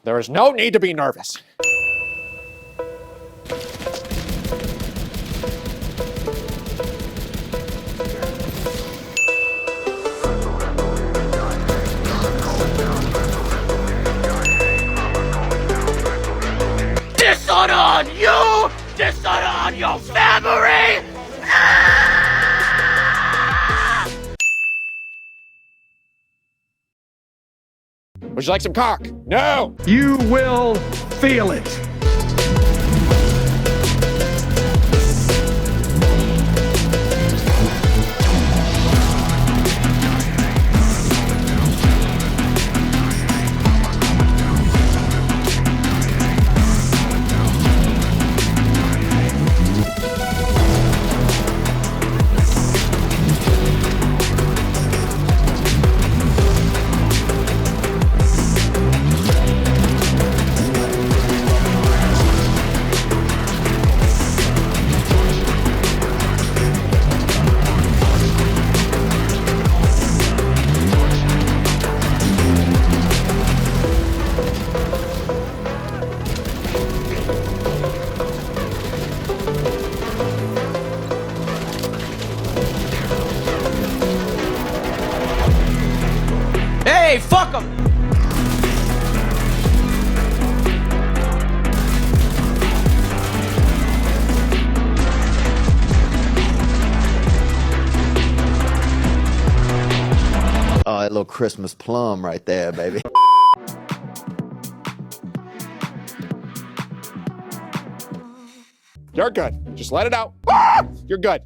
There is no need to be nervous. Dishonor on you! Dishonor on your family! Would you like some cock? No! You will feel it. Hey, fuck 'em! Oh, that little Christmas plum right there, baby. You're good. Just let it out. Ah! You're good.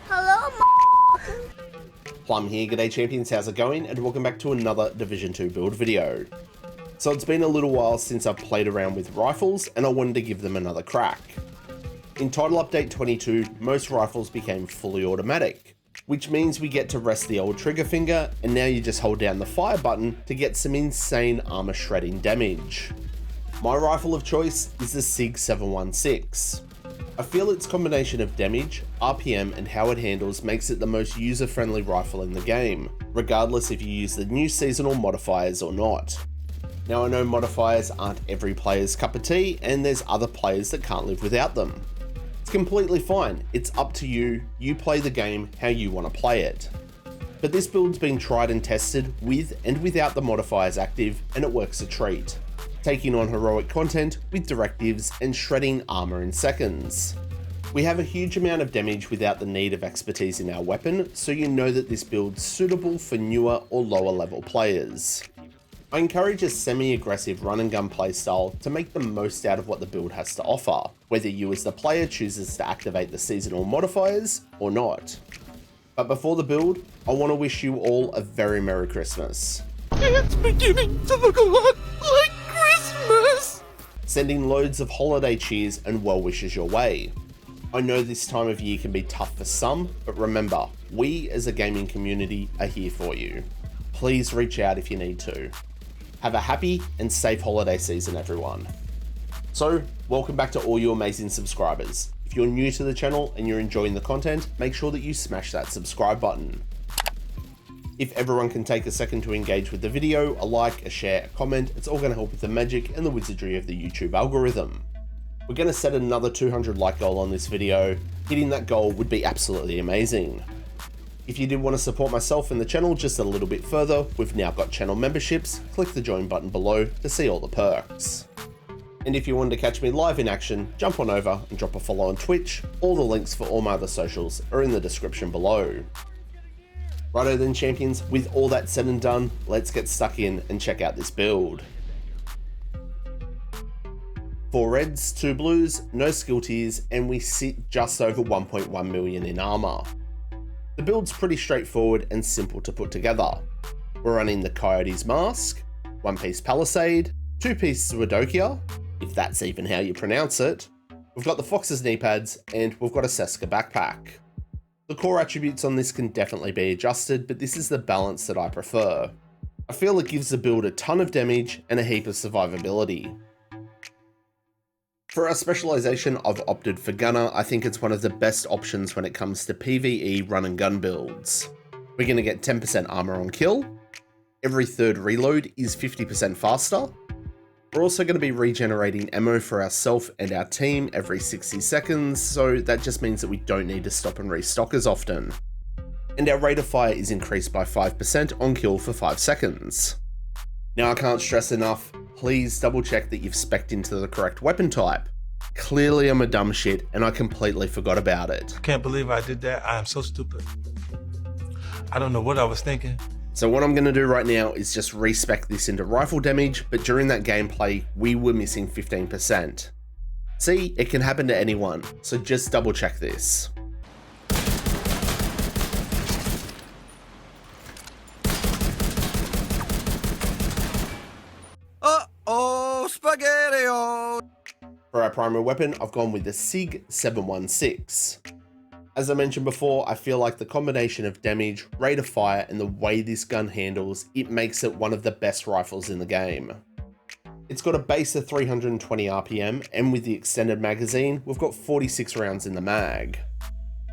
Hello, Plum here, g'day champions, how's it going? And welcome back to another Division 2 build video. So it's been a little while since I've played around with rifles and I wanted to give them another crack. In Title Update 22, most rifles became fully automatic, which means we get to rest the old trigger finger and now you just hold down the fire button to get some insane armor shredding damage. My rifle of choice is the SIG 716. I feel its combination of damage, RPM and how it handles makes it the most user-friendly rifle in the game, regardless if you use the new seasonal modifiers or not. Now I know modifiers aren't every player's cup of tea and there's other players that can't live without them. It's completely fine, it's up to you, you play the game how you want to play it. But this build's been tried and tested with and without the modifiers active and it works a treat. Taking on heroic content with directives and shredding armor in seconds. We have a huge amount of damage without the need of expertise in our weapon, so you know that this build's suitable for newer or lower level players. I encourage a semi-aggressive run and gun playstyle to make the most out of what the build has to offer, whether you as the player chooses to activate the seasonal modifiers or not. But before the build, I want to wish you all a very Merry Christmas. It's beginning to look a lot like Christmas! Sending loads of holiday cheers and well wishes your way. I know this time of year can be tough for some, but remember, we as a gaming community are here for you. Please reach out if you need to. Have a happy and safe holiday season, everyone. So, welcome back to all you amazing subscribers. If you're new to the channel and you're enjoying the content, make sure that you smash that subscribe button. If everyone can take a second to engage with the video, a like, a share, a comment, it's all going to help with the magic and the wizardry of the YouTube algorithm. We're going to set another 200 like goal on this video. Hitting that goal would be absolutely amazing. If you did want to support myself and the channel just a little bit further, we've now got channel memberships. Click the join button below to see all the perks. And if you wanted to catch me live in action, jump on over and drop a follow on Twitch. All the links for all my other socials are in the description below. Righto then champions, with all that said and done, let's get stuck in and check out this build. 4 reds, 2 blues, no skill tiers, and we sit just over 1.1 million in armor. The build's pretty straightforward and simple to put together. We're running the Coyote's Mask, 1-piece Palisade, 2 pieces of Adokia, if that's even how you pronounce it. We've got the Fox's knee pads, and we've got a Seska backpack. The core attributes on this can definitely be adjusted, but this is the balance that I prefer. I feel it gives the build a ton of damage and a heap of survivability. For our specialization, I've opted for Gunner. I think it's one of the best options when it comes to PVE run and gun builds. We're going to get 10% armor on kill. Every third reload is 50% faster. We're also going to be regenerating ammo for ourselves and our team every 60 seconds, so that just means that we don't need to stop and restock as often. And our rate of fire is increased by 5% on kill for 5 seconds. Now I can't stress enough, please double check that you've spec'd into the correct weapon type. Clearly I'm a dumb shit and I completely forgot about it. I can't believe I did that. I am so stupid. I don't know what I was thinking. So what I'm going to do right now is just respec this into rifle damage, but during that gameplay, we were missing 15%. See, it can happen to anyone, so just double check this. Uh-oh, spaghetti-o! For our primary weapon, I've gone with the SIG 716. As I mentioned before, I feel like the combination of damage, rate of fire, and the way this gun handles, it makes it one of the best rifles in the game. It's got a base of 320 RPM, and with the extended magazine, we've got 46 rounds in the mag.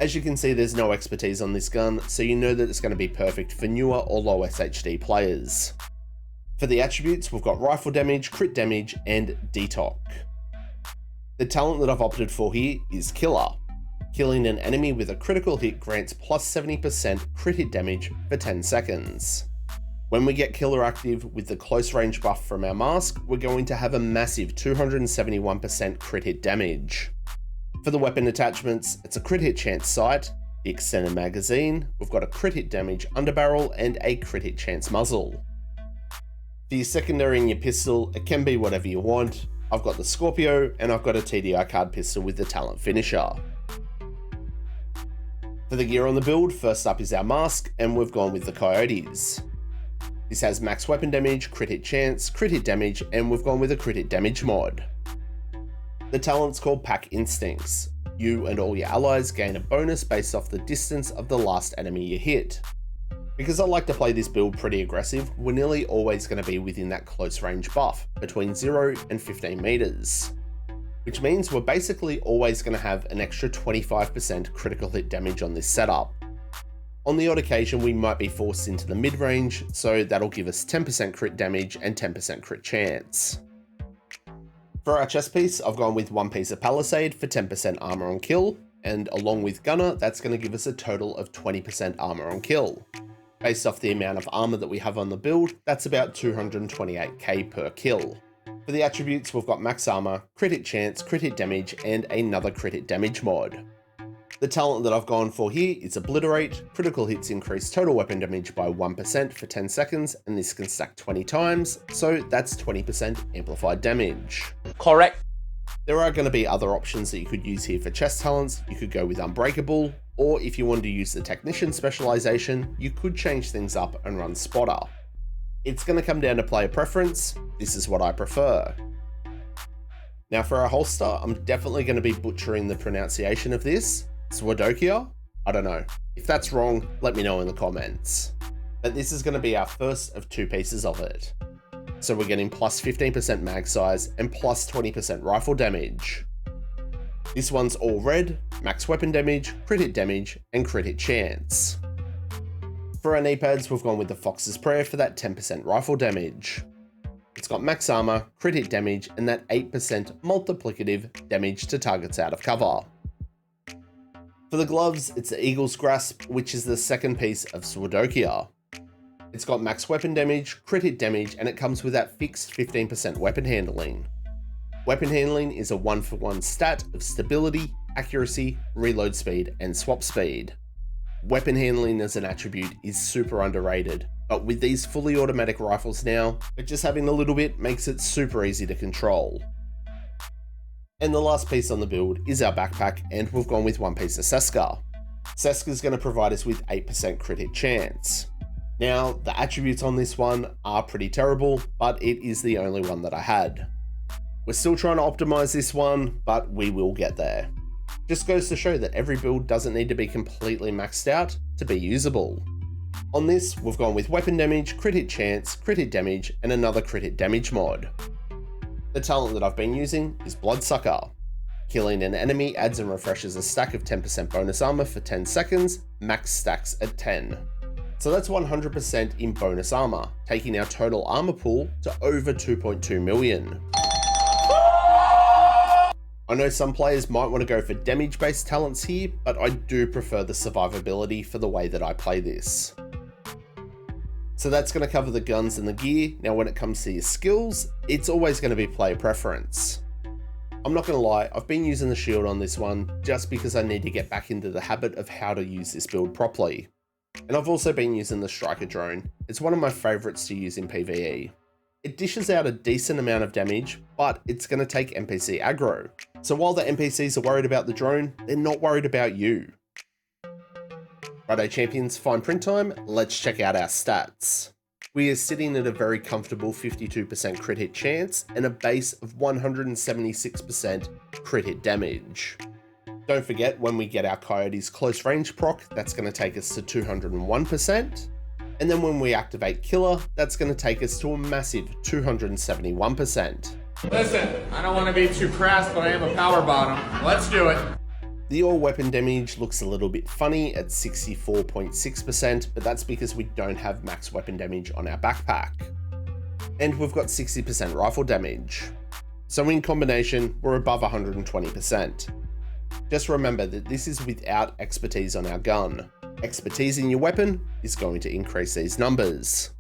As you can see, there's no expertise on this gun, so you know that it's going to be perfect for newer or low SHD players. For the attributes, we've got rifle damage, crit damage, and detox. The talent that I've opted for here is Killer. Killing an enemy with a critical hit grants plus 70% crit hit damage for 10 seconds. When we get Killer active with the close range buff from our mask, we're going to have a massive 271% crit hit damage. For the weapon attachments, it's a crit hit chance sight, the extended magazine, we've got a crit hit damage underbarrel, and a crit hit chance muzzle. For your secondary and your pistol, it can be whatever you want. I've got the Scorpio, and I've got a TDI card pistol with the talent finisher. For the gear on the build, first up is our mask, and we've gone with the Coyotes. This has max weapon damage, crit hit chance, crit hit damage, and we've gone with a crit hit damage mod. The talent's called Pack Instincts. You and all your allies gain a bonus based off the distance of the last enemy you hit. Because I like to play this build pretty aggressive, we're nearly always going to be within that close range buff, between 0 and 15 meters. Which means we're basically always going to have an extra 25% critical hit damage on this setup. On the odd occasion, we might be forced into the mid-range, so that'll give us 10% crit damage and 10% crit chance. For our chest piece, I've gone with one piece of Palisade for 10% armor on kill, and along with Gunner, that's going to give us a total of 20% armor on kill. Based off the amount of armor that we have on the build, that's about 228k per kill. For the attributes, we've got max armor, crit hit chance, crit hit damage, and another crit hit damage mod. The talent that I've gone for here is Obliterate. Critical hits increase total weapon damage by 1% for 10 seconds, and this can stack 20 times, so that's 20% amplified damage. Correct. There are going to be other options that you could use here for chest talents. You could go with Unbreakable, or if you wanted to use the Technician specialization, you could change things up and run Spotter. It's going to come down to player preference. This is what I prefer. Now for our holster, I'm definitely going to be butchering the pronunciation of this. Swadokia? I don't know. If that's wrong, let me know in the comments. But this is going to be our first of two pieces of it. So we're getting plus 15% mag size and plus 20% rifle damage. This one's all red, max weapon damage, crit hit damage, and crit hit chance. For our knee pads, we've gone with the Fox's Prayer for that 10% rifle damage. It's got max armor, crit hit damage, and that 8% multiplicative damage to targets out of cover. For the gloves, it's the Eagle's Grasp, which is the second piece of Swadokia. It's got max weapon damage, crit hit damage, and it comes with that fixed 15% weapon handling. Weapon handling is a 1-for-1 stat of stability, accuracy, reload speed, and swap speed. Weapon handling as an attribute is super underrated, but with these fully automatic rifles now, just having a little bit makes it super easy to control. And the last piece on the build is our backpack, and we've gone with one piece of Seska. Seska's going to provide us with 8% crit hit chance. Now, the attributes on this one are pretty terrible, but it is the only one that I had. We're still trying to optimize this one, but we will get there. Just goes to show that every build doesn't need to be completely maxed out to be usable. On this, we've gone with weapon damage, crit hit chance, crit hit damage, and another crit hit damage mod. The talent that I've been using is Bloodsucker. Killing an enemy adds and refreshes a stack of 10% bonus armor for 10 seconds, max stacks at 10. So that's 100% in bonus armor, taking our total armor pool to over 2.2 million. I know some players might want to go for damage-based talents here, but I do prefer the survivability for the way that I play this. So that's going to cover the guns and the gear. Now when it comes to your skills, it's always going to be player preference. I'm not going to lie, I've been using the shield on this one just because I need to get back into the habit of how to use this build properly. And I've also been using the striker drone. It's one of my favourites to use in PvE. It dishes out a decent amount of damage, but it's going to take NPC aggro. So while the NPCs are worried about the drone, they're not worried about you. Righto champions, fine print time, let's check out our stats. We are sitting at a very comfortable 52% crit hit chance and a base of 176% crit hit damage. Don't forget, when we get our Coyote's close range proc, that's going to take us to 201%. And then when we activate Killer, that's going to take us to a massive 271%. Listen, I don't want to be too crass, but I am a power bottom. Let's do it. The all weapon damage looks a little bit funny at 64.6%, but that's because we don't have max weapon damage on our backpack. And we've got 60% rifle damage. So in combination, we're above 120%. Just remember that this is without expertise on our gun. Expertise in your weapon is going to increase these numbers.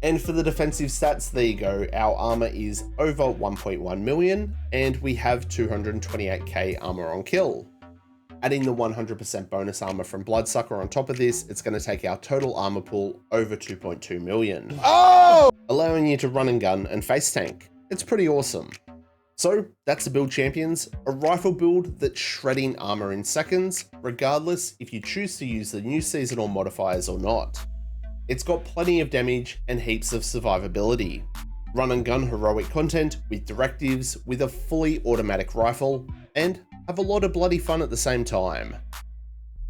And for the defensive stats, there you go. Our armor is over 1.1 million and we have 228k armor on kill. Adding the 100% bonus armor from Bloodsucker on top of this, it's going to take our total armor pool over 2.2 million. Oh! Allowing you to run and gun and face tank. It's pretty awesome. So that's the build champions, a rifle build that's shredding armor in seconds, regardless if you choose to use the new seasonal modifiers or not. It's got plenty of damage and heaps of survivability. Run and gun heroic content with directives with a fully automatic rifle and have a lot of bloody fun at the same time.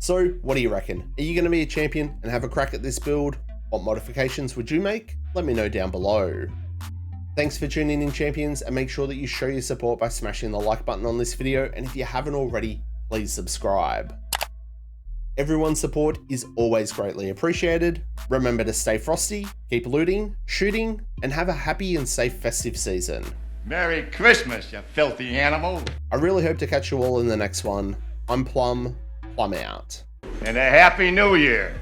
So what do you reckon? Are you going to be a champion and have a crack at this build? What modifications would you make? Let me know down below. Thanks for tuning in champions, and make sure that you show your support by smashing the like button on this video, and if you haven't already, please subscribe. Everyone's support is always greatly appreciated. Remember to stay frosty, keep looting, shooting, and have a happy and safe festive season. Merry Christmas, you filthy animal. I really hope to catch you all in the next one. I'm Plum out. And a Happy New Year.